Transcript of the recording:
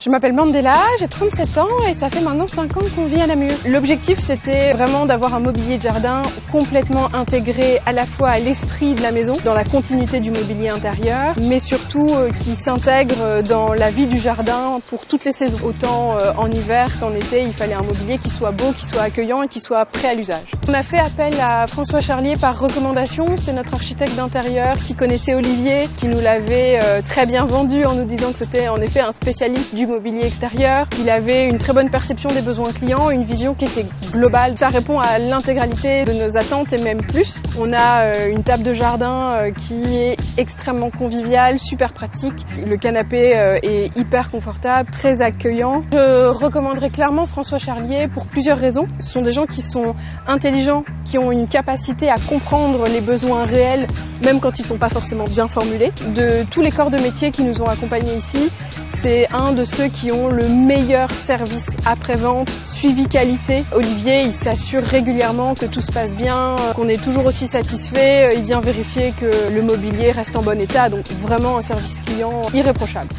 Je m'appelle Mandela, j'ai 37 ans et ça fait maintenant 5 ans qu'on vit à Namur. L'objectif c'était vraiment d'avoir un mobilier de jardin complètement intégré à la fois à l'esprit de la maison, dans la continuité du mobilier intérieur, mais surtout qui s'intègre dans la vie du jardin pour toutes les saisons. Autant en hiver qu'en été, il fallait un mobilier qui soit beau, qui soit accueillant et qui soit prêt à l'usage. On a fait appel à François Charlier par recommandation, c'est notre architecte d'intérieur qui connaissait Olivier, qui nous l'avait très bien vendu en nous disant que c'était en effet un spécialiste du mobilier extérieur. Il avait une très bonne perception des besoins clients, une vision qui était globale. Ça répond à l'intégralité de nos attentes et même plus. On a une table de jardin qui est extrêmement conviviale, super pratique. Le canapé est hyper confortable, très accueillant. Je recommanderais clairement François Charlier pour plusieurs raisons. Ce sont des gens qui sont intelligents, qui ont une capacité à comprendre les besoins réels, même quand ils ne sont pas forcément bien formulés. De tous les corps de métier qui nous ont accompagnés ici, c'est un de ceux qui ont le meilleur service après-vente, suivi qualité. Olivier, il s'assure régulièrement que tout se passe bien, qu'on est toujours aussi satisfait. Il vient vérifier que le mobilier reste en bon état, donc vraiment un service client irréprochable.